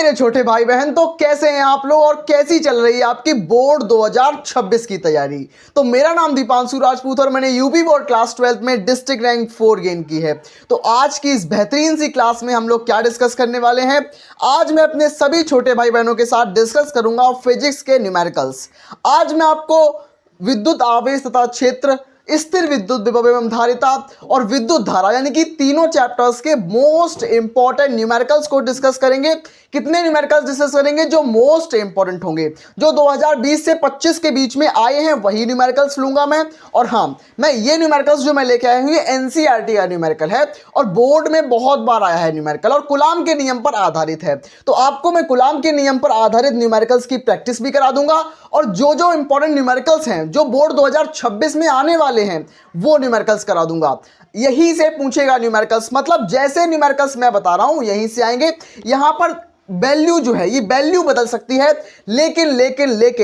मेरे छोटे भाई बहन, तो कैसे हैं आप लोग और कैसी चल रही है आपकी बोर्ड 2026 की तैयारी। तो मेरा नाम दीपांशु राजपूत और मैंने यूपी बोर्ड क्लास 12 में डिस्ट्रिक्ट रैंक 4 गेन की है। तो आज की इस बेहतरीन सी क्लास में हम लोग क्या डिस्कस करने वाले हैं। आज मैं अपने सभी छोटे भाई बहनों के साथ डिस्कस करूंगा फिजिक्स के न्यूमेरिकल्स। आज मैं आपको विद्युत आवेश तथा क्षेत्र, स्थिर विद्युत विभव एवं धारिता और विद्युत धारा यानी कि तीनों चैप्टर्स के मोस्ट इंपॉर्टेंट न्यूमेरिकल्स को डिस्कस करेंगे। कितने न्यूमेरिकल्स डिस्कस करेंगे जो मोस्ट इंपॉर्टेंट होंगे, जो 2020 से 25 के बीच में आए हैं वही न्यूमेरिकल्स लूंगा मैं। और हाँ, मैं ये न्यूमेरिकल्स जो मैं लेके आया हूँ ये एनसीईआरटी का न्यूमेरिकल है और बोर्ड में बहुत बार आया है न्यूमेरिकल और कूलाम के नियम पर आधारित है। तो आपको मैं कूलाम के नियम पर आधारित न्यूमेरिकल्स की प्रैक्टिस भी करा दूंगा और जो इंपॉर्टेंट न्यूमेरिकल्स हैं जो बोर्ड 2026 में आने वाले हैं वो न्यूमेरिकल्स करा दूंगा। यहीं से पूछेगा न्यूमेरिकल्स, मतलब जैसे न्यूमेरिकल्स मैं बता रहा हूं यहीं से आएंगे। यहां पर वैल्यू जो है ये वैल्यू बदल सकती है, लेकिन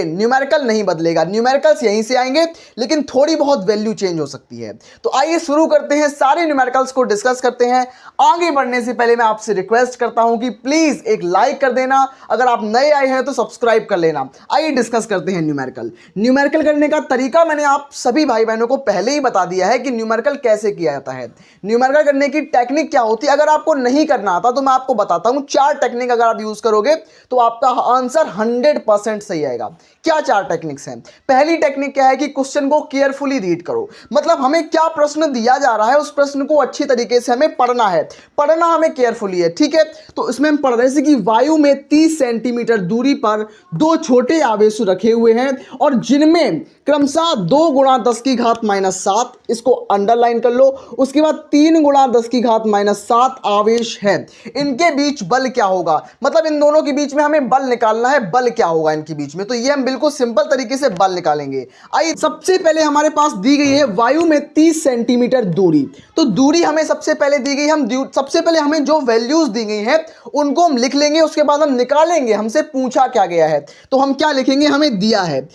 न्यूमेरिकल नहीं बदलेगा। न्यूमेरिकल्स यहीं से आएंगे लेकिन थोड़ी बहुत वैल्यू चेंज हो सकती है। तो आइए शुरू करते हैं, सारे न्यूमेरिकल्स को डिस्कस करते हैं। आगे बढ़ने से पहले मैं आपसे रिक्वेस्ट करता हूं कि प्लीज एक लाइक कर देना, अगर आप नए आए हैं तो सब्सक्राइब कर लेना। आइए डिस्कस करते हैं न्यूमेरिकल करने का तरीका मैंने आप सभी भाई बहनों को पहले ही बता दिया है कि न्यूमेरिकल कैसे किया जाता है। न्यूमेरिकल करने की टेक्निक क्या होती है, अगर आपको नहीं करना आता तो मैं आपको बताता हूं। 4 टेक्निक अगर आप यूज करोगे तो आपका आंसर 100% सही आएगा। क्या 4 टेक्निक्स हैं? पहली टेक्निक क्या है कि क्वेश्चन को केयरफुली रीड करो, मतलब हमें क्या प्रश्न दिया जा रहा है उस प्रश्न को अच्छी तरीके से हमें पढ़ना है, पढ़ना हमें केयरफुली है, ठीक है। तो इसमें हम पढ़ रहे हैं कि वायु में 30 सेंटीमीटर दूरी पर 2 छोटे आवेश रखे हुए हैं और जिनमें क्रमशः 2 गुणा 10 की घात -7, इसको अंडरलाइन कर लो। उसके बाद 3 गुणा 10 की घात -7 आवेश है। इनके बीच बल क्या होगा, मतलब इन दोनों के बीच में हमें बल निकालना है, बल क्या होगा इनके बीच में। तो ये हम बिल्कुल सिंपल तरीके से बल निकालेंगे। आइए, सबसे पहले हमारे पास दी गई है वायु में 30 सेंटीमीटर दूरी। तो दूरी हमें सबसे पहले दी गई, सबसे पहले हमें जो वैल्यूज दी गई हैं उनको हम लिख लेंगे, उसके बाद हम निकालेंगे हमसे पूछा क्या गया है। तो हम क्या लिखेंगे, हमें दिया है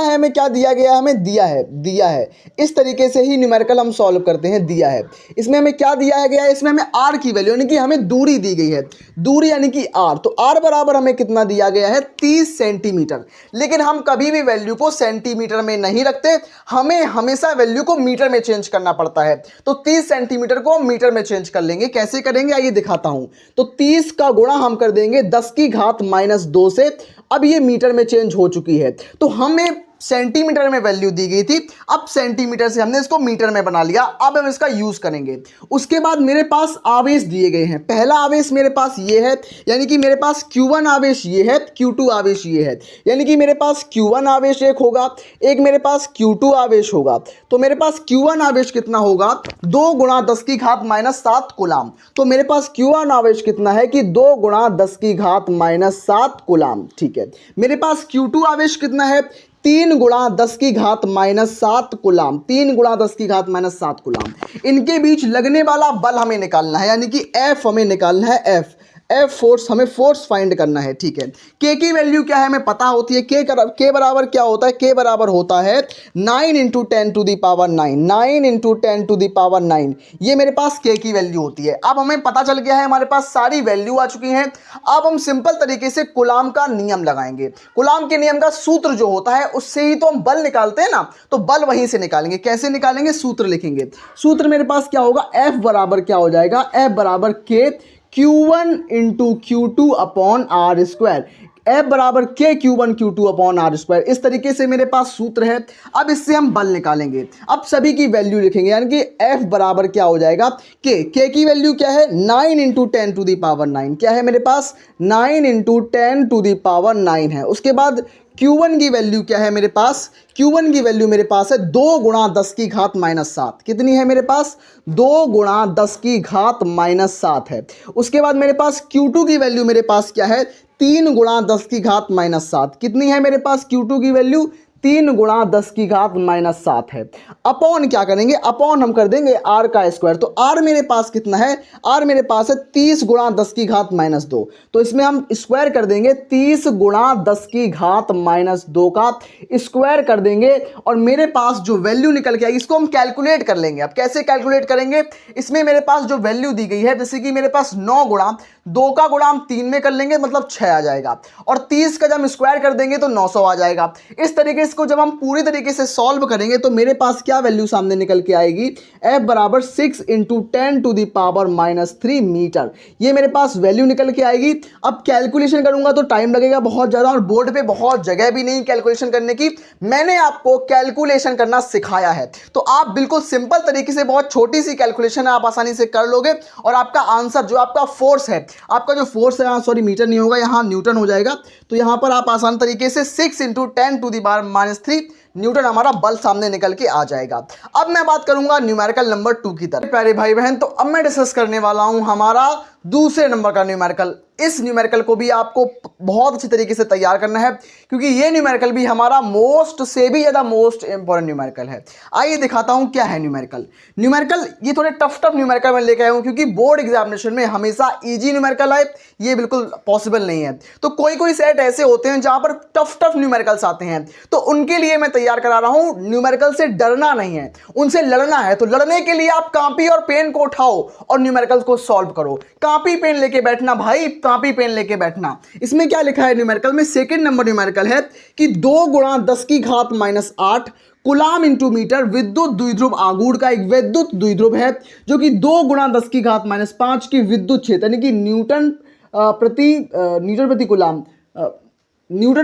हमें क्या दिया गया, हमें दिया है। इस तरीके से ही न्यूमेरिकल हम सॉल्व करते हैं। दिया है, इसमें हमें क्या दिया गया है, इसमें हमें आर की वैल्यू यानी कि हमें दूरी दी गई है, दूरी यानी कि आर। तो आर बराबर हमें कितना दिया गया है, 30 सेंटीमीटर। लेकिन हम कभी भी वैल्यू को सेंटीमीटर में नहीं रखते, हमें हमेशा वैल्यू को मीटर में चेंज करना पड़ता है। तो 30 सेंटीमीटर को हम मीटर में चेंज कर लेंगे। कैसे करेंगे आइए दिखाता हूं। तो 30 का गुणा हम कर देंगे 10 की घात -2 से। अब ये मीटर में चेंज हो चुकी है, तो हमें सेंटीमीटर में वैल्यू दी गई थी, अब सेंटीमीटर से हमने इसको मीटर में बना लिया। अब हम इसका यूज करेंगे। उसके बाद मेरे पास आवेश दिए गए हैं। पहला आवेश मेरे पास ये है, यानी कि मेरे पास Q1 आवेश ये है, Q2 आवेश ये है, यानी कि मेरे पास Q1 आवेश एक होगा, एक मेरे पास Q2 आवेश होगा। तो मेरे पास Q1 आवेश कितना होगा, 2 गुणा 10 की घात -7 कूलाम। तो मेरे पास Q1 आवेश कितना है कि 2 गुणा 10 की घात -7 कूलाम, ठीक है। मेरे पास Q2 आवेश कितना है, 3 गुणा 10 की घात -7 कूलाम, 3 गुणा 10 की घात -7 कूलाम। इनके बीच लगने वाला बल हमें निकालना है, यानी कि F हमें निकालना है। एफ फोर्स, हमें फोर्स फाइंड करना है, ठीक है। के की वैल्यू क्या है हमें पता होती है। के बराबर क्या होता है, के बराबर होता है 9 × 10⁻⁹ 9 × 10⁻⁹। ये मेरे पास के की वैल्यू होती है। अब हमें पता चल गया है, हमारे पास सारी वैल्यू आ चुकी हैं। अब हम सिंपल तरीके से कूलाम का नियम लगाएंगे। कूलाम के नियम का सूत्र जो होता है उससे ही तो हम बल निकालते हैं ना, तो बल वहीं से निकालेंगे। कैसे निकालेंगे, सूत्र लिखेंगे। सूत्र मेरे पास क्या होगा, F बराबर क्या हो जाएगा, F बराबर के Q1 × Q2 upon R square. F बराबर के Q1 Q2 upon R square. इस तरीके से मेरे पास सूत्र है। अब इससे हम बल निकालेंगे। अब सभी की वैल्यू लिखेंगे, यानी कि F बराबर क्या हो जाएगा, के की वैल्यू क्या है, 9 × 10⁻⁹ क्या है मेरे पास, 9 × 10⁻⁹ है। उसके बाद Q1 की वैल्यू क्या है मेरे पास, Q1 की वैल्यू मेरे पास है 2 गुणा 10 की घात -7। कितनी है मेरे पास, 2 गुणा 10 की घात -7 है। उसके बाद मेरे पास Q2 की वैल्यू मेरे पास क्या है, 3 गुणा 10 की घात -7। कितनी है मेरे पास Q2 की वैल्यू, 3 गुणा 10 की घात माइनस 7 है। अपॉन क्या करेंगे, अपॉन हम कर देंगे r का स्क्वायर। तो r मेरे पास कितना है, r मेरे पास है 30 गुणा 10 की घात माइनस 2। तो इसमें हम स्क्वायर कर देंगे 30 गुणा 10 की घात माइनस 2 का स्क्वायर कर देंगे, और मेरे पास जो वैल्यू निकल के आएगी इसको हम कैलकुलेट कर लेंगे। अब कैसे कैलकुलेट करेंगे, इसमें मेरे पास जो वैल्यू दी गई है, जैसे कि मेरे पास 9 गुणा 2 का गुणा हम 3 में कर लेंगे, मतलब 6 आ जाएगा, और 30 का जब हम स्क्वायर कर देंगे तो 900 आ जाएगा। इस तरीके से जब हम पूरी तरीके से सॉल्व करेंगे तो मेरे पास क्या वैल्यू सामने निकल के आएगी, f बराबर 6 into 10 to the power minus 3 metre, ये मेरे पास वैल्यू निकल के आएगी। अब कैलकुलेशन करूंगा तो टाइम लगेगा बहुत ज़्यादा, और बोर्ड पे बहुत जगह भी नहीं कैलकुलेशन करने की। मैंने आपको कैलकुलेशन करना सिखाया है, तो आप बिल्कुल सिंपल तरीके से, बहुत छोटी सी कैलकुलेशन है, आप आसानी से कर लोगे, और आपका आंसर जो आपका फोर्स है, आपका जो फोर्स है, सॉरी मीटर नहीं होगा, यहाँ न्यूटन हो जाएगा। तो यहाँ पर आप आसान तरीके से 6 into 10 to the power minus 3 newton हमारा बल सामने निकल के आ जाएगा। अब मैं बात करूंगा न्यूमेरिकल नंबर 2 की तरफ। प्यारे भाई बहन, तो अब मैं डिस्कस करने वाला हूं हमारा दूसरे नंबर का न्यूमेरिकल। इस न्यूमेरिकल को भी आपको बहुत अच्छी तरीके से तैयार करना है, क्योंकि ये न्यूमेरिकल भी हमारा मोस्ट से भी ज़्यादा मोस्ट इंपॉर्टेंट न्यूमेरिकल है। आइए दिखाता हूँ क्या है न्यूमेरिकल। न्यूमेरिकल ये थोड़े टफ न्यूमेरिकल मैं लेके आया हूँ, क्योंकि बोर्ड एग्जामिनेशन में हमेशा ईजी न्यूमेरिकल आए ये बिल्कुल पॉसिबल नहीं है। तो कोई कोई सेट ऐसे होते हैं जहाँ पर टफ न्यूमेरिकल्स आते हैं, तो उनके लिए मैं तैयार करा रहा हूँ। न्यूमेरिकल से डरना नहीं है, उनसे लड़ना है। तो लड़ने के लिए आप कॉपी और पेन को उठाओ और न्यूमेरिकल को सॉल्व करो। कॉपी पेन लेके बैठना भाई, कॉपी पेन लेके बैठना। इसमें क्या लिखा है न्यूमेरिकल में, सेकंड नंबर न्यूमेरिकल है कि 2 गुणा 10 की घात माइनस 8 कुलाम इंटू मीटर विद्युत द्विध्रुव आघूर्ण का एक विद्युत द्विध्रुव है, जो कि 2 गुणा 10 की घात माइनस 5 की विद्युत क्षेत्र, यानी कि न्यूटन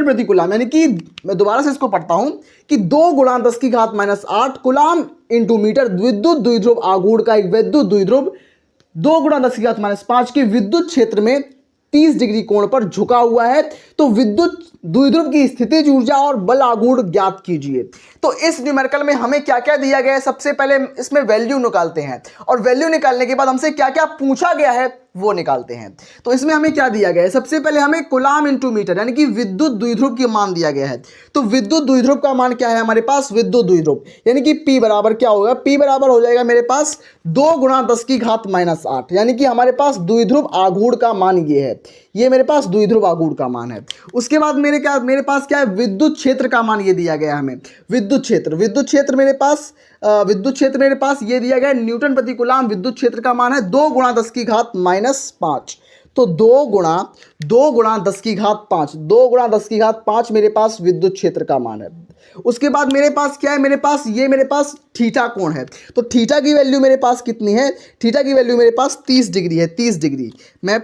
प्रति कुलाम, यानी कि मैं दोबारा से इसको पढ़ता हूं कि 2 गुणा 10 की घात माइनस 8 कुलाम इंटू मीटर विद्युत द्विध्रुव आघूर्ण का एक विद्युत द्विध्रुव 2 गुणा 10 की घात माइनस 5 के विद्युत क्षेत्र में 30 डिग्री कोण पर झुका हुआ है। तो विद्युत द्विध्रुव की स्थितिज ऊर्जा और बल आघूर्ण ज्ञात कीजिए। तो इस न्यूमेरिकल में हमें क्या क्या दिया गया है, सबसे पहले इसमें वैल्यू निकालते हैं, और वैल्यू निकालने के बाद हमसे क्या क्या पूछा गया है वो निकालते हैं। तो इसमें हमें क्या दिया गया है, सबसे पहले हमें कुलाम इंटू मीटर यानी कि विद्युत द्विध्रुव की मान दिया गया है। तो विद्युत द्विध्रुव का मान क्या है हमारे पास, विद्युत द्विध्रुव यानी कि P बराबर क्या होगा, P बराबर हो जाएगा मेरे पास 2 गुणा 10 की घात माइनस 8, यानी कि हमारे पास द्विध्रुव आघूर्ण का मान ये है, ये मेरे पास द्विध्रुव आघूर्ण का मान है। उसके बाद मेरे पास क्या है, विद्युत क्षेत्र का मान ये दिया गया हमें। विद्युत क्षेत्र मेरे पास ये दिया गया है, न्यूटन प्रति कूलम विद्युत क्षेत्र का मान है 2 गुणा 10 की घात माइनस 5। तो 2 गुणा 10 की घात 5, 2 गुणा 10 की घात 5 मेरे पास विद्युत क्षेत्र का मान है। उसके बाद मेरे पास क्या है, मेरे पास थीटा कोण है। तो थीटा की वैल्यू मेरे पास कितनी है, थीटा की वैल्यू मेरे पास 30 डिग्री है, 30 डिग्री। मैं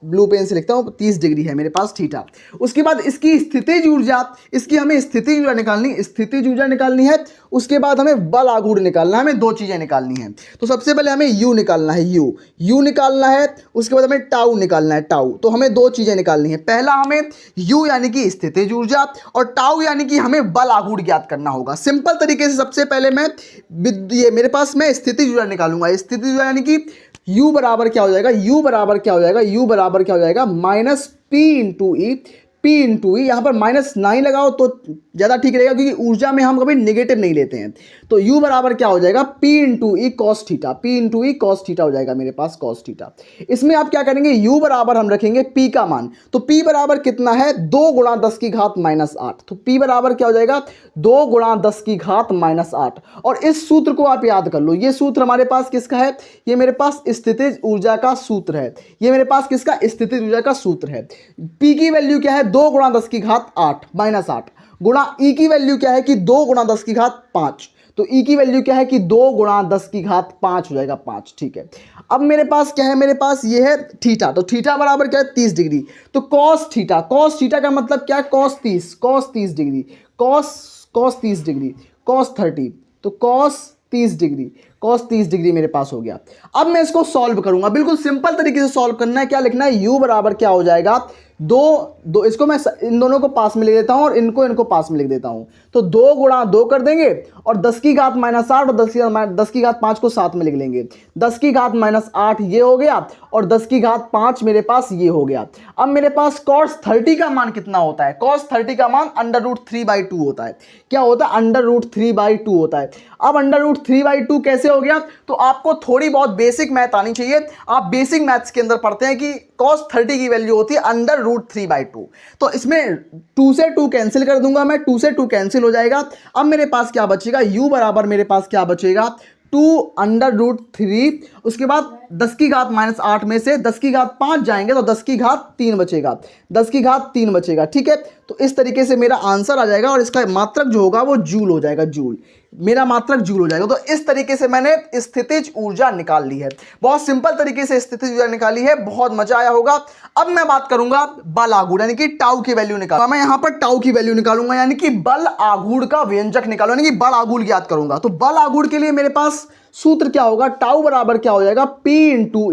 ब्लू पेन से लिखता हूँ, 30 डिग्री है मेरे पास थीटा। उसके बाद इसकी स्थितिज ऊर्जा, इसकी हमें स्थितिज ऊर्जा निकालनी है। उसके बाद हमें बल आघूर्ण निकालना है, हमें 2 चीज़ें निकालनी है। तो सबसे पहले हमें U निकालना है, U निकालना है। उसके बाद हमें टाउ निकालना है, टाउ। तो हमें 2 चीज़ें निकालनी है, पहला हमें U यानी कि स्थितिज ऊर्जा, और टाउ यानी कि हमें बल आघूर्ण ज्ञात करना होगा। सिंपल तरीके से सबसे पहले मैं स्थितिज ऊर्जा निकालूंगा। स्थितिज ऊर्जा यानी कि U बराबर क्या हो जाएगा, U बराबर क्या हो जाएगा माइनस P इंटू ई। यहाँ पर माइनस नहीं लगाओ तो ज़्यादा ठीक रहेगा, क्योंकि ऊर्जा में हम कभी नेगेटिव नहीं लेते हैं। तो U बराबर क्या हो जाएगा, P into E cos theta हो जाएगा मेरे पास, कॉस थीटा। इसमें आप क्या करेंगे, U बराबर हम रखेंगे P का मान। तो P बराबर कितना है, 2 गुणा 10 की घात माइनस 8। तो P बराबर क्या हो जाएगा, 2 गुणा 10 की घात माइनस 8। और इस सूत्र को आप याद कर लो, ये सूत्र हमारे पास किसका है, ये मेरे पास स्थितिज ऊर्जा का सूत्र है। ये मेरे पास किसका, स्थितिज ऊर्जा का सूत्र है। P की वैल्यू क्या है, 2 गुणा 10 की घात 8 माइनस 8, गुणा E की वैल्यू क्या है कि 2 गुणा 10 की घात 5। तो E की वैल्यू क्या है कि 2 गुणा 10 की घात 5 हो जाएगा, 5। ठीक है, अब मेरे पास क्या है, मेरे पास ये है थीटा। तो थीटा बराबर क्या है, 30 डिग्री। तो कॉस थीटा का मतलब क्या है, cos 30 degree, cos 30 degree, cos 30। तो कॉस 30 डिग्री, cos 30 डिग्री मेरे पास हो गया। अब मैं इसको सॉल्व करूंगा, बिल्कुल सिंपल तरीके से सॉल्व करना है। क्या लिखना है, u बराबर क्या हो जाएगा, दो इसको मैं इन दोनों को पास में लिख देता हूं और इनको पास में लिख देता हूं। तो 2 गुणा 2 कर देंगे और 10 की घात -8 और 10 की घात 5 को साथ में लिख लेंगे। 10 की घात -8 ये हो गया और 10 की घात 5 मेरे पास ये हो गया। अब मेरे पास cos 30 का मान कितना होता है, cos 30 का मान √3/2 होता है। क्या होता है, √3/2 होता है। अब √3/2 कैसे हो गया, तो आपको थोड़ी बहुत बेसिक मैथ आनी चाहिए। आप बेसिक मैथ्स के अंदर पढ़ते हैं कि cos 30 की वैल्यू होती है √3/2। तो इसमें 2 से 2 कैंसिल कर दूंगा मैं, 2 से 2 कैंसिल हो जाएगा। अब मेरे पास क्या बचेगा, u बराबर मेरे पास क्या बचेगा, 2√3, उसके बाद 10 की घात -8 में से 10 की घात 5 जाएंगे तो 10 की घात 3 बचेगा, 10 की घात 3 बचेगा। ठीक है, तो इस तरीके से मेरा आंसर आ जाएगा और इसका मात्रक जो होगा वो जूल हो जाएगा, जूल, मेरा मात्रक जूल हो जाएगा। तो इस तरीके से मैंने स्थितिज ऊर्जा निकाल ली है, बहुत सिंपल तरीके से स्थितिज ऊर्जा निकाली है, बहुत मजा आया होगा। अब मैं बात करूंगा बल आघूर्ण यानी कि टाउ की वैल्यू निकाल, मैं यहां पर टाउ की वैल्यू निकालूंगा यानी कि बल आघूर्ण का व्यंजक निकालूंगा यानी कि बल आघूर्ण ज्ञात करूंगा। तो बल आघूर्ण के लिए मेरे पास सूत्र क्या होगा, टाउ बराबर क्या हो जाएगा, P इंटू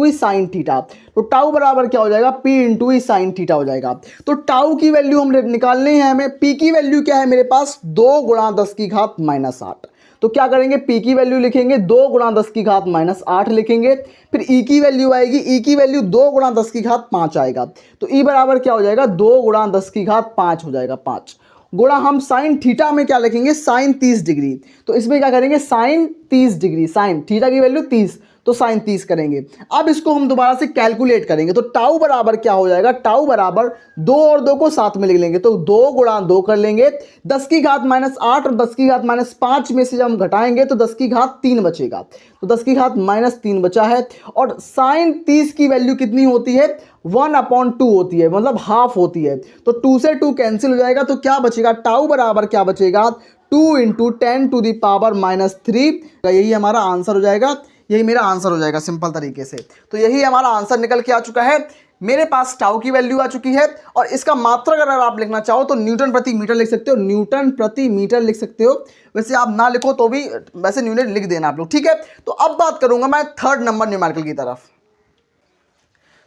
ई साइन थीटा। तो टाउ बराबर क्या हो जाएगा, P इंटू ई साइन थीटा हो जाएगा। तो टाउ की वैल्यू हम निकालनी है हमें, P की वैल्यू क्या है मेरे पास, 2 गुणा 10 की घात -8। तो क्या करेंगे, P की वैल्यू लिखेंगे 2 गुणा 10 की घात -8 लिखेंगे, फिर E की वैल्यू आएगी, E की वैल्यू 2 गुणा 10 की घात 5 आएगा। तो E बराबर क्या हो जाएगा, 2 गुणा 10 की घात 5 हो जाएगा, 5 गुणा हम साइन थीटा में क्या लिखेंगे, साइन 30 डिग्री। तो इसमें क्या करेंगे, साइन 30 डिग्री, साइन थीटा की वैल्यू 30 तो साइन 30 करेंगे। अब इसको हम दोबारा से कैलकुलेट करेंगे तो टाउ बराबर क्या हो जाएगा, टाउ बराबर 2 और 2 को साथ में लिख लेंगे तो 2 गुणा 2 कर लेंगे, 10 की घात -8 और 10 की घात -5 में से जब हम घटाएंगे तो 10 की घात 3 बचेगा। तो 10 की घात -3 बचा है और साइन 30 की वैल्यू कितनी होती है, 1/2 होती है, मतलब हाफ होती है। तो 2 से 2 कैंसिल हो जाएगा तो क्या बचेगा, टाउ बराबर क्या बचेगा, 2 × 10⁻³ यही हमारा आंसर हो जाएगा, यही मेरा आंसर हो जाएगा सिंपल तरीके से। तो यही हमारा आंसर निकल के आ चुका है। मेरे पास टाउ की वैल्यू आ चुकी है और इसका मात्रक अगर आप लिखना चाहो तो न्यूटन प्रति मीटर लिख सकते हो, न्यूटन प्रति मीटर लिख सकते हो। वैसे आप ना लिखो तो भी वैसे न्यूटन लिख देना आप लोग, ठीक है। तो अब बात करूंगा मैं 3rd नंबर न्यूमेरिकल की तरफ।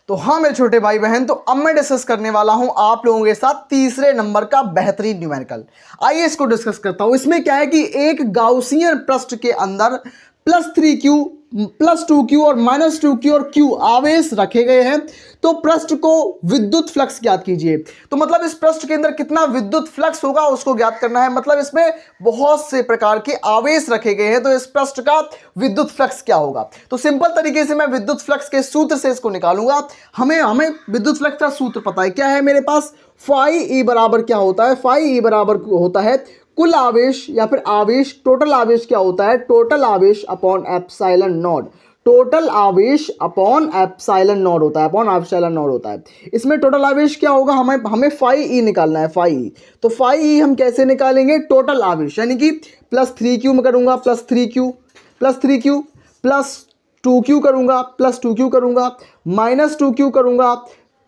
तो हाँ मेरे छोटे भाई बहन, तो अब मैं डिस्कस करने वाला हूं आप लोगों के साथ 3रे नंबर का बेहतरीन न्यूमेरिकल। आइए इसको डिस्कस करता हूं। इसमें क्या है कि एक गाउसियन पृष्ठ के अंदर +3q +2q और -2q और q आवेश रखे गए हैं। तो पृष्ठ को विद्युत फ्लक्स ज्ञात कीजिए। तो मतलब इस पृष्ठ के अंदर कितना विद्युत फ्लक्स होगा उसको ज्ञात करना है। मतलब इसमें बहुत से प्रकार के आवेश रखे गए हैं तो इस पृष्ठ का विद्युत फ्लक्स क्या होगा। तो सिंपल तरीके से मैं विद्युत फ्लक्स के सूत्र से इसको निकालूंगा। हमें विद्युत फ्लक्स का सूत्र पता है, क्या है मेरे पास, φE बराबर क्या होता है, φE बराबर होता है कुल आवेश या फिर आवेश, टोटल आवेश क्या होता है, टोटल आवेश अपॉन एप्सिलॉन नॉट, टोटल आवेश अपॉन एप्सिलॉन नॉट होता है, अपॉन एप्सिलॉन नॉट होता है। इसमें टोटल आवेश क्या होगा, हमें φE निकालना है, φE। तो φE हम कैसे निकालेंगे, टोटल आवेश यानी कि +3q में करूंगा, +3q +2q करूंगा, +2q करूंगा, -2q करूंगा,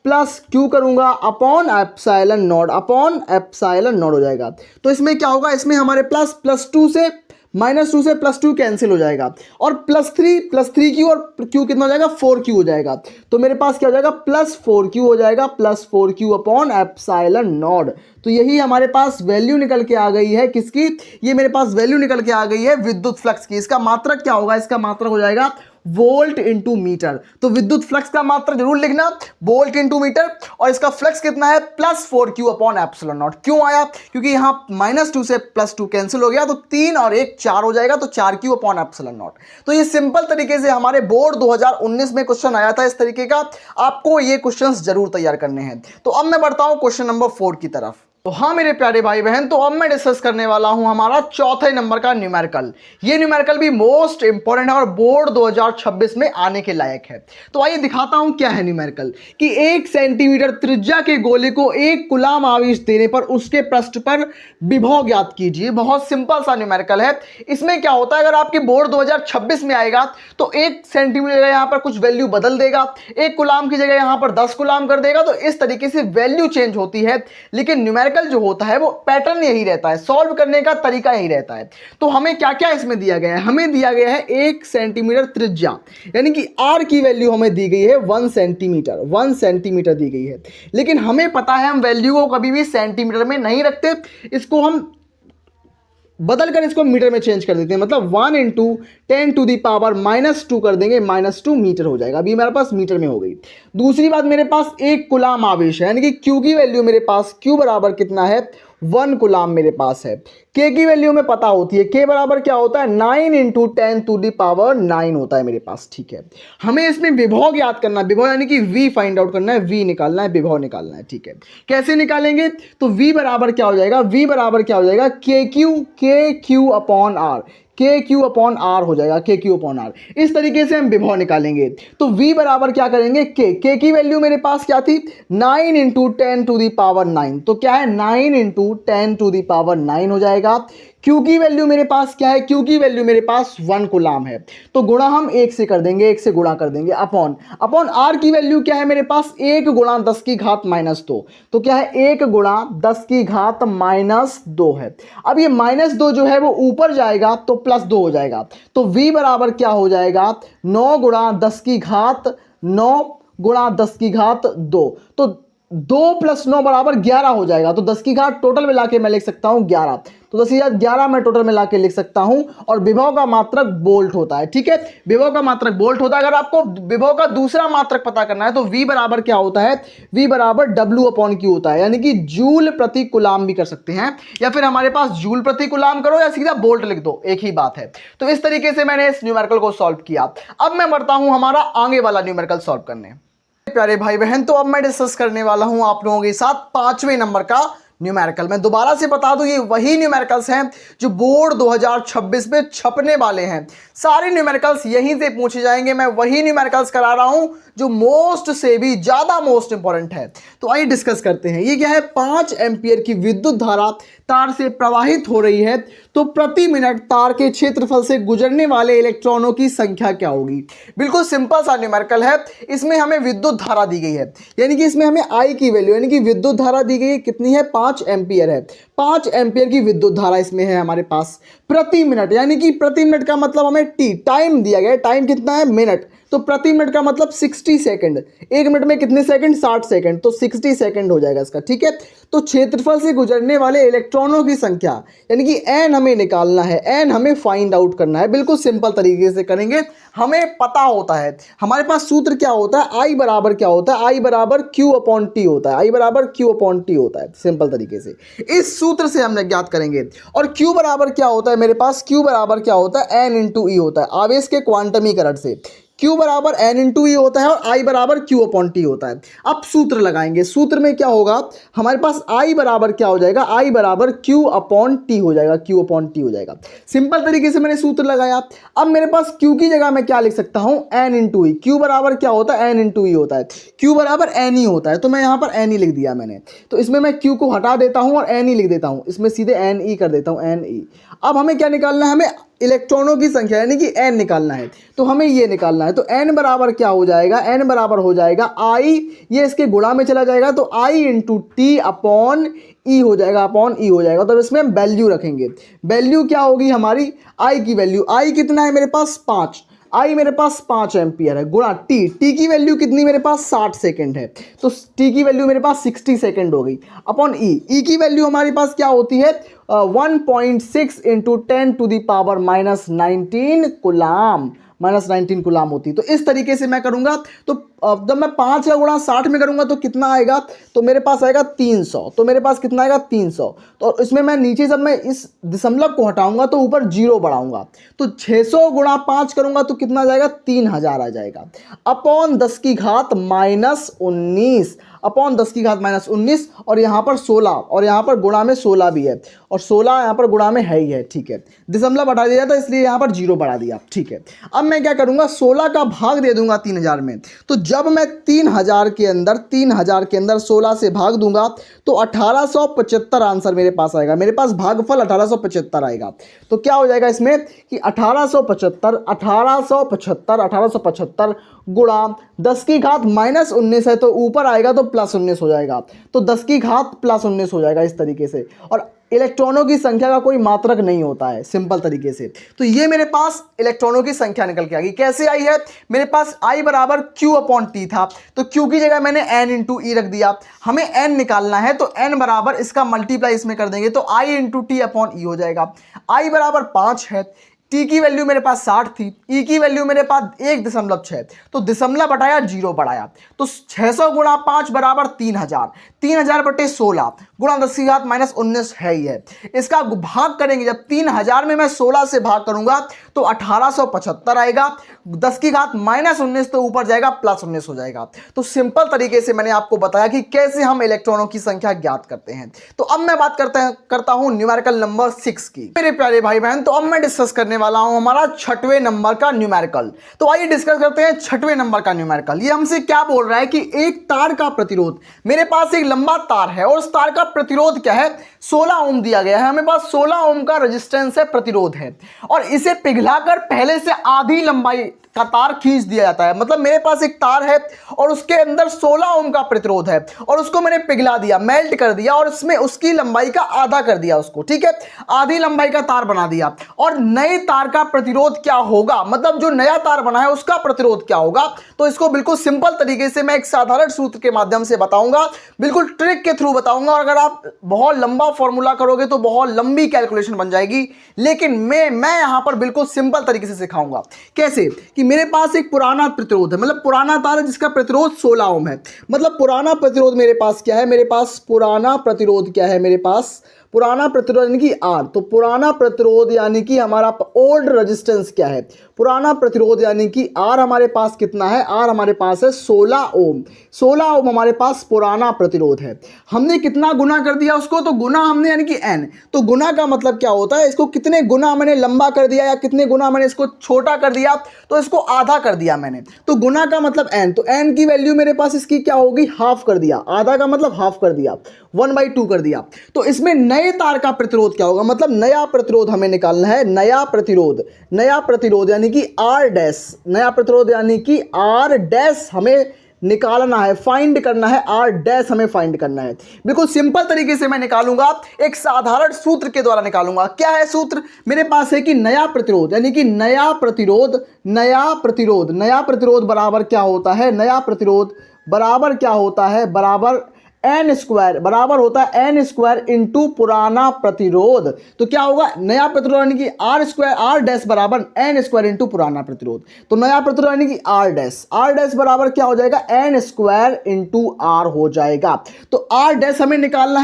+q करूंगा, अपॉन एप्सिलॉन नॉट हो जाएगा। तो इसमें क्या होगा, इसमें हमारे +2 से -2 से +2 कैंसिल हो जाएगा और +3q और q कितना हो जाएगा, 4q हो जाएगा। तो मेरे पास क्या हो जाएगा, +4q हो जाएगा, +4q अपॉन एप्सिलॉन नॉट। तो यही हमारे पास वैल्यू निकल के आ गई है, किसकी, ये मेरे पास वैल्यू निकल के आ गई है विद्युत फ्लक्स की। इसका मात्रक क्या होगा, इसका मात्रक हो जाएगा वोल्ट इंटू मीटर। तो विद्युत फ्लक्स का मात्रक जरूर लिखना, वोल्ट इंटू मीटर। और इसका फ्लक्स कितना है, +4q अपॉन एप्सिलॉन नॉट। क्यों आया, क्योंकि यहां -2 से +2 कैंसिल हो गया तो 3 और 1 4 हो जाएगा, तो 4q अपॉन एप्सिलॉन नॉट। तो ये सिंपल तरीके से हमारे बोर्ड 2019 में क्वेश्चन आया था इस तरीके का। आपको ये क्वेश्चन जरूर तैयार करने हैं। तो अब मैं बढ़ता हूं क्वेश्चन नंबर 4 की तरफ। तो हाँ मेरे प्यारे भाई बहन, तो अब मैं डिस्कस करने वाला हूं हमारा 4थे नंबर का न्यूमेरिकल। ये न्यूमेरिकल भी मोस्ट इंपॉर्टेंट है और बोर्ड 2026 में आने के लायक है। तो आइए दिखाता हूं क्या है न्यूमेरिकल, कि 1 सेंटीमीटर त्रिज्या के गोले को 1 कूलाम आवेश देने पर उसके पृष्ठ पर विभव ज्ञात कीजिए। बहुत सिंपल सा न्यूमेरिकल है। इसमें क्या होता है, अगर आपके बोर्ड 2026 में आएगा तो 1 सेंटीमीटर यहां पर कुछ वैल्यू बदल देगा, 1 कूलाम की जगह यहां पर 10 कूलाम कर देगा। तो इस तरीके से वैल्यू चेंज होती है। लेकिन न्यूमेरिकल न्यूमेरिकल जो होता है वो पैटर्न यही रहता है, सॉल्व करने का तरीका यही रहता है। तो हमें क्या क्या इसमें दिया गया है, हमें दिया गया है 1 सेंटीमीटर त्रिज्या, यानी कि आर की वैल्यू हमें दी गई है 1 सेंटीमीटर, 1 सेंटीमीटर दी गई है। लेकिन हमें पता है हम वैल्यू को कभी भी सेंटीमीटर में नहीं रखते, इसको हम बदल कर इसको मीटर में चेंज कर देते हैं, मतलब 1 इंटू 10⁻⁻² कर देंगे, -2 मीटर हो जाएगा। अभी मेरे पास मीटर में हो गई। दूसरी बात, मेरे पास 1 कूलाम आवेश है, यानी कि Q की वैल्यू मेरे पास Q बराबर कितना है, 1 कूलाम मेरे पास है। K की वैल्यू में पता होती है, K बराबर क्या होता है, 9 इंटू 10⁹ होता है मेरे पास। ठीक है, हमें इसमें विभव याद करना है, विभव यानी कि V फाइंड आउट करना है, V निकालना है, विभव निकालना है। ठीक है, कैसे निकालेंगे, तो V बराबर क्या हो जाएगा, V बराबर क्या हो जाएगा, KQ upon R, KQ upon R हो जाएगा, KQ अपॉन R। इस तरीके से हम विभव निकालेंगे। तो V बराबर क्या करेंगे, K की वैल्यू मेरे पास क्या थी, 9 इंटू 10⁹ तो क्या है, 9 इंटू 10⁹ हो जाएगा। Q की वैल्यू मेरे पास क्या है, Q की वैल्यू मेरे पास 1 कूलाम है, तो गुणा हम 1 से कर देंगे, 1 से गुणा कर देंगे, अपॉन R की वैल्यू क्या है मेरे पास, 1 गुणा 10⁻², तो क्या है, 1 गुणा 10⁻² है। अब ये -2 जो है वो ऊपर जाएगा तो +2 हो जाएगा, तो V बराबर क्या हो जाएगा, 9 गुणा 10⁻9 गुणा 10⁻2, तो 2 + 9 बराबर 11 हो जाएगा। तो 10 की घात टोटल मिला के मैं लिख सकता हूं 11, तो 10⁻11 मैं टोटल मिला के लिख सकता हूं। और विभव का मात्रक वोल्ट होता है। ठीक है, विभव का मात्रक वोल्ट होता है। अगर आपको विभव का दूसरा मात्रक पता करना है तो V बराबर क्या होता है, V बराबर W/Q होता है, यानी कि जूल प्रति कूलाम भी कर सकते हैं, या फिर हमारे पास जूल प्रति कूलाम करो या सीधा वोल्ट लिख दो, एक ही बात है। तो इस तरीके से मैंने इस न्यूमेरिकल को सॉल्व किया। अब मैं बढ़ता हूं हमारा आगे वाला न्यूमेरिकल सॉल्व करने। प्यारे भाई बहन, तो अब मैं डिस्कस करने वाला हूं आप लोगों के साथ 5वें नंबर का न्यूमेरिकल। मैं दोबारा से बता दूं, ये वही न्यूमेरिकल्स हैं जो बोर्ड 2026 में छपने वाले हैं। सारे न्यूमेरिकल्स यहीं से पूछे जाएंगे। मैं वही न्यूमेरिकल्स करा रहा हूं जो मोस्ट से भी ज्यादा मोस्ट इंपॉर्टेंट है। तो आइए डिस्कस करते हैं। ये क्या है, 5 एम्पियर की विद्युत धारा तार से प्रवाहित हो रही है, तो प्रति मिनट तार के क्षेत्रफल से गुजरने वाले इलेक्ट्रॉनों की संख्या क्या होगी। बिल्कुल सिंपल सा न्यूमेरिकल है। इसमें हमें विद्युत धारा दी गई है, यानी कि इसमें हमें I की वैल्यू यानी कि विद्युत धारा दी गई है, कितनी है, 5 एम्पियर है। 5 एम्पियर की विद्युत धारा इसमें है हमारे पास प्रति मिनट, यानी कि प्रति मिनट का मतलब हमें T टाइम दिया गया है। टाइम कितना है, मिनट, तो प्रति मिनट का मतलब 60 सेकंड। 1 मिनट में कितने सेकंड, 60 सेकंड, तो 60 सेकंड हो जाएगा इसका। ठीक है, तो क्षेत्रफल से गुजरने वाले इलेक्ट्रॉनों की संख्या यानी कि n हमें निकालना है, n हमें फाइंड आउट करना है। बिल्कुल सिंपल तरीके से करेंगे। हमें पता होता है, हमारे पास सूत्र क्या होता है, I बराबर क्या होता है, I बराबर Q/T होता है, I बराबर Q/T होता है। सिंपल तरीके से इस सूत्र से हमने ज्ञात करेंगे। और Q बराबर क्या होता है मेरे पास, Q बराबर क्या होता है, N × E होता है, आवेश के क्वांटमीकरण से। Q बराबर N × E होता है और I बराबर Q/T होता है। अब सूत्र लगाएंगे। सूत्र में क्या होगा, हमारे पास I बराबर क्या हो जाएगा, I बराबर Q/T हो जाएगा, Q/T हो जाएगा। सिंपल तरीके से मैंने सूत्र लगाया। अब मेरे पास Q की जगह मैं क्या लिख सकता हूं, N × E। Q बराबर क्या होता है, N × E होता है। Q बराबर NE होता है, तो मैं यहाँ पर NE लिख दिया मैंने। तो इसमें मैं Q को हटा देता हूँ और NE लिख देता हूँ, इसमें सीधे NE कर देता हूँ, NE। अब हमें क्या निकालना है, हमें इलेक्ट्रॉनों की संख्या यानी कि n निकालना है। तो हमें ये निकालना है, तो n बराबर क्या हो जाएगा, n बराबर हो जाएगा I, ये इसके गुणा में चला जाएगा, तो I × T/E हो जाएगा, अपॉन E हो जाएगा। तो इसमें हम वैल्यू रखेंगे। वैल्यू क्या होगी हमारी, I की वैल्यू, I कितना है मेरे पास, 5, I मेरे पास 5 एम्पियर है, गुणा T की वैल्यू कितनी मेरे पास, 60 सेकंड है, तो T की वैल्यू मेरे पास 60 सेकंड हो गई, अपॉन E की वैल्यू हमारे पास क्या होती है, 1.6 × 10⁻⁻19 कूलाम, -19 कूलाम होती। तो इस तरीके से मैं करूंगा। तो जब मैं 5 का गुणा 60 में करूंगा तो कितना आएगा, तो मेरे पास आएगा 300। तो मेरे पास कितना आएगा, 300। तो इसमें मैं नीचे जब मैं इस दशमलव को हटाऊंगा तो ऊपर 0 बढ़ाऊंगा, तो 600 × 5 करूंगा तो कितना आ जाएगा, 3000 आ जाएगा, अपॉन 10 की घात -19, अपॉन 10 की घात -19, और यहाँ पर 16, और यहाँ पर गुणा में 16 भी है, और 16 यहाँ पर गुणा में है ही है, ठीक है। दशमलव बढ़ा दिया था इसलिए यहाँ पर 0 बढ़ा दिया, ठीक है। अब मैं क्या करूँगा, 16 का भाग दे दूंगा 3000 में। तो जब मैं 3000 के अंदर 16 से भाग दूंगा तो 1875 आंसर मेरे पास आएगा। मेरे पास भागफल 1875 आएगा। तो क्या हो जाएगा इसमें कि 1875 गुणा 10 की घात -19 है तो ऊपर आएगा तो +19 हो जाएगा। तो 10 की घात +19 हो जाएगा इस तरीके से। और इलेक्ट्रॉनों की संख्या का कोई मात्रक नहीं होता है सिंपल तरीके से। तो ये मेरे पास इलेक्ट्रॉनों की संख्या निकल के आ गई। कैसे आई है, मेरे पास I बराबर Q/T था तो Q की जगह मैंने N × E रख दिया। हमें N निकालना है तो N बराबर इसका मल्टीप्लाई इसमें कर देंगे तो I × T/E हो जाएगा। I बराबर 5 है, T की वैल्यू मेरे पास 60 थी, E की वैल्यू मेरे पास 1.6 तो दशमलव बढ़ाया 0 बढ़ाया तो 600 गुणा 5 बराबर 3000। 3000 बटे 16 गुणा 10 की घात -19 है ही है। इसका भाग करेंगे जब 3000 में मैं 16 से भाग करूंगा तो 1875 आएगा। 10 की घात -19 तो ऊपर जाएगा +19 हो जाएगा। तो सिंपल तरीके से मैंने आपको बताया कि कैसे हम इलेक्ट्रॉनों की संख्या ज्ञात करते हैं। तो अब मैं बात करता हूं न्यूमेरिकल नंबर 6 की। मेरे प्यारे भाई बहन, तो अब मैं डिस्कस करने वाला हूं हमारा 6वें नंबर का न्यूमेरिकल। तो आइए डिस्कस करते हैं 6वें नंबर का न्यूमेरिकल। ये हमसे क्या बोल रहा है कि एक तार का प्रतिरोध, मेरे पास एक लंबा तार है और उस तार का प्रतिरोध क्या है, 16 ओम दिया गया है। हमें पास 16 ओम का रेजिस्टेंस है, प्रतिरोध है, और इसे पिघलाकर पहले से आधी लंबाई का तार खींच दिया जाता है। मतलब मेरे पास एक तार है और उसके अंदर 16 ओम का प्रतिरोध है और उसको मैंने पिघला दिया, मेल्ट कर दिया और उसमें उसकी लंबाई का आधा कर दिया उसको, ठीक है, आधी लंबाई का तार बना दिया। और नए तार का प्रतिरोध क्या होगा, मतलब जो नया तार बना है उसका प्रतिरोध क्या होगा, तो इसको बिल्कुल सिंपल तरीके से मैं एक साधारण सूत्र के माध्यम से बताऊंगा, बिल्कुल ट्रिक के थ्रू बताऊंगा। और अगर आप बहुत लंबा फॉर्मूला करोगे तो बहुत लंबी कैलकुलेशन बन जाएगी, लेकिन मैं यहां पर बिल्कुल सिंपल तरीके से सिखाऊंगा। कैसे कि मेरे पास एक पुराना प्रतिरोध है, मतलब पुराना तार है जिसका प्रतिरोध 16 ओम है। मतलब पुराना प्रतिरोध मेरे पास क्या है, मेरे पास पुराना प्रतिरोध क्या है, मेरे पास पुराना प्रतिरोध यानी कि R। तो पुराना प्रतिरोध यानी कि हमारा ओल्ड रेजिस्टेंस क्या है, पुराना प्रतिरोध यानी कि R हमारे पास कितना है, R हमारे पास है 16 ओम। 16 ओम हमारे पास पुराना प्रतिरोध है। हमने कितना गुना कर दिया उसको, तो गुना हमने यानी कि N। तो गुना का मतलब क्या होता है, इसको कितने गुना मैंने लंबा कर दिया या कितने गुना मैंने इसको छोटा कर दिया, तो इसको आधा कर दिया मैंने। तो गुना का मतलब N, तो N की वैल्यू मेरे पास इसकी क्या होगी, हाफ कर दिया। आधा का मतलब हाफ कर दिया, 1/2 कर दिया। तो इसमें नए तार का प्रतिरोध क्या होगा, मतलब नया प्रतिरोध हमें निकालना है। नया प्रतिरोध यानी कि R डैश, नया प्रतिरोध यानी कि R डैश हमें निकालना है, फाइंड करना है। R डैश हमें फाइंड करना है। बिल्कुल सिंपल तरीके से मैं निकालूंगा, एक साधारण सूत्र के द्वारा निकालूंगा। क्या है सूत्र, मेरे पास है कि नया प्रतिरोध यानी कि नया प्रतिरोध बराबर क्या होता है, नया प्रतिरोध बराबर क्या होता है, बराबर N स्क्वायर, बराबर होता है N स्क्वायर इंटू पुराना प्रतिरोध। तो क्या होगा, नया प्रतिरोध यानी कि R डैश बराबर N स्क्वायर इंटू पुराना प्रतिरोध। तो नया प्रतिरोध यानी कि R डैश बराबर क्या हो जाएगा, N स्क्वायर इंटू R हो जाएगा। तो R डैश हमें निकालना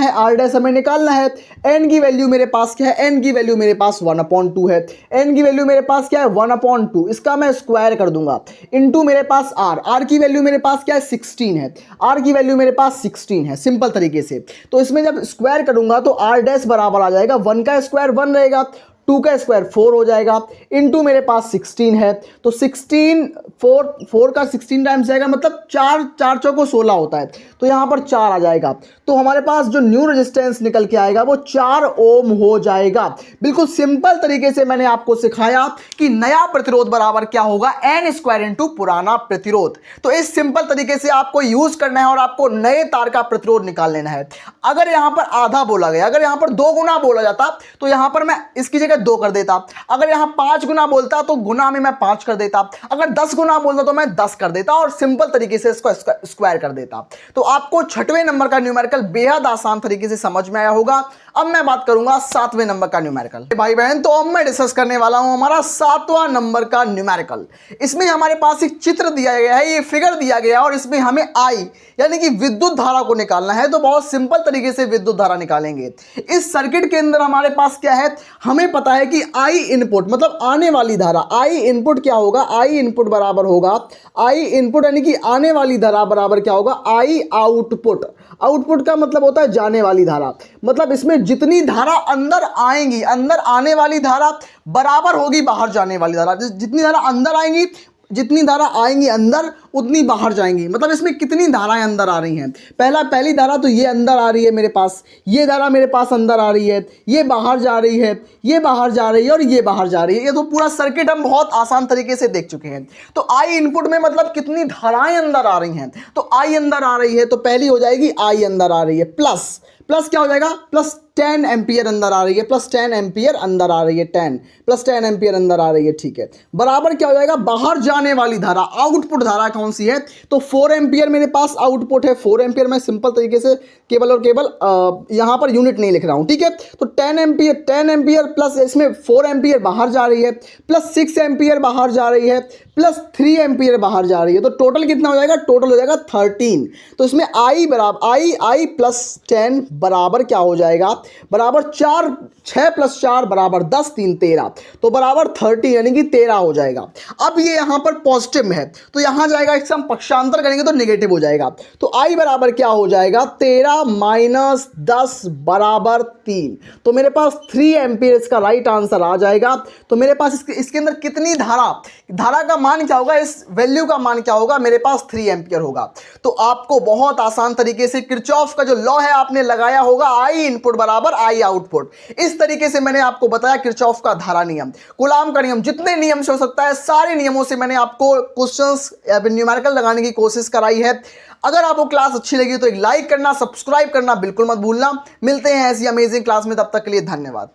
है, N की वैल्यू मेरे पास क्या है, N की वैल्यू मेरे पास 1/2 है। N की वैल्यू मेरे पास क्या है, 1/2, इसका मैं स्क्वायर कर दूंगा, इंटू मेरे पास R की वैल्यू मेरे पास क्या है, 16 है। R की वैल्यू मेरे पास 16 है सिंपल तरीके से। तो इसमें जब स्क्वायर करूंगा तो R डैश बराबर आ जाएगा, 1 का स्क्वायर 1 रहेगा, 2 का स्क्वायर 4 हो जाएगा, इंटू मेरे पास 16 है। तो 16 4 का 16 टाइम्स जाएगा, मतलब 4 चौको 16 होता है, तो यहाँ पर 4 आ जाएगा। तो हमारे पास जो न्यू रेजिस्टेंस निकल के आएगा वो 4 ओम हो जाएगा। बिल्कुल सिंपल तरीके से मैंने आपको सिखाया कि नया प्रतिरोध बराबर क्या होगा, N स्क्वायर इंटू पुराना प्रतिरोध। तो इस सिंपल तरीके से आपको यूज करना है और आपको नए तार का प्रतिरोध निकाल लेना है। अगर यहाँ पर आधा बोला गया, अगर यहाँ पर 2 गुना बोला जाता तो यहाँ पर मैं इसकी जगह 2 कर देता। अगर यहाँ 5 गुना बोलता तो गुना में मैं 5 कर देता। अगर 10 गुना बोलता तो मैं 10 कर देता और सिंपल तरीके से इसको स्क्वायर कर देता। तो आपको 6वें नंबर का न्यूमेरिकल बेहद आसान तरीके से समझ में आया होगा। अब मैं बात करूंगा 7वें नंबर का न्यूमेरिकल। भाई बहन, तो अब मैं डिस्कस करने वाला हूं हमारा 7वां नंबर का न्यूमेरिकल। इसमें हमारे पास एक चित्र दिया गया है, ये फिगर दिया गया है और इसमें हमें I यानी कि विद्युत धारा को निकालना है। तो बहुत सिंपल तरीके से विद्युत धारा निकालेंगे। इस सर्किट के अंदर हमारे पास क्या है, हमें पता है कि I इनपुट मतलब आने वाली धारा, I इनपुट क्या होगा, I इनपुट बराबर होगा, I इनपुट यानी कि आने वाली धारा बराबर क्या होगा, I आउटपुट। आउटपुट का मतलब होता है जाने वाली धारा। मतलब इसमें इसमें जितनी धारा अंदर आएंगी, अंदर आने वाली धारा बराबर होगी बाहर जाने वाली धारा। जितनी धारा अंदर आएंगी, जितनी धारा आएंगी अंदर, उतनी बाहर जाएंगी। मतलब इसमें कितनी धाराएं अंदर आ रही हैं। पहली धारा तो ये अंदर आ रही है मेरे पास, ये धारा मेरे पास अंदर आ रही है, ये बाहर जा रही है, ये बाहर जा रही है और ये बाहर जा रही है। ये तो पूरा सर्किट हम बहुत आसान तरीके से देख चुके हैं। तो आई इनपुट में मतलब कितनी धाराएं अंदर आ रही हैं, तो आई अंदर आ रही है तो पहली हो जाएगी आई अंदर आ रही है, प्लस क्या हो जाएगा, प्लस 10 एम्पियर अंदर आ रही है, प्लस 10 एम्पियर अंदर आ रही है, 10 प्लस 10 एम्पियर अंदर आ रही है, ठीक है। बराबर क्या हो जाएगा, बाहर जाने वाली धारा, आउटपुट धारा कौन सी है, तो 4 एम्पियर मेरे पास आउटपुट है। 4 एम्पियर मैं सिंपल तरीके से केवल और केवल यहां पर यूनिट नहीं लिख रहा हूं, ठीक है। तो 10 एम्पियर प्लस इसमें 4 एम्पियर बाहर जा रही है, प्लस 6 एम्पियर बाहर जा रही है, प्लस 3 एम्पियर बाहर जा रही है। तो टोटल कितना हो जाएगा, टोटल हो जाएगा 13। तो इसमें आई बराबर आई प्लस 10 बराबर क्या हो जाएगा, बराबर 6 प्लस 4 बराबर 10, 3 13, तो बराबर 30 यानी कि 13 हो जाएगा। अब ये यहां पर पॉजिटिव में है तो यहां जाएगा, इससे हम पक्षांतर करेंगे तो नेगेटिव हो जाएगा। तो आई बराबर क्या हो जाएगा, 13 माइनस 10 बराबर 3। तो मेरे पास 3 एम्पियर इसका राइट आंसर आ जाएगा। तो मेरे पास इसके अंदर कितनी धारा का मान क्या होगा, इस वैल्यू का मान क्या होगा, मेरे पास 3 एम्पियर होगा। तो आपको बहुत आसान तरीके से किरचॉफ का जो लॉ है आपने लगाया होगा, आई इनपुट बराबर आई आउटपुट। इस तरीके से मैंने आपको बताया किरचॉफ का धारा नियम, कूलाम का नियम, जितने नियम से हो सकता है सारे नियमों से मैंने आपको क्वेश्चंस न्यूमेरिकल लगाने की कोशिश कराई है। अगर आपको क्लास अच्छी लगी तो एक लाइक करना, सब्सक्राइब करना बिल्कुल मत भूलना। मिलते हैं ऐसी अमेजिंग क्लास में, तब तक के लिए धन्यवाद।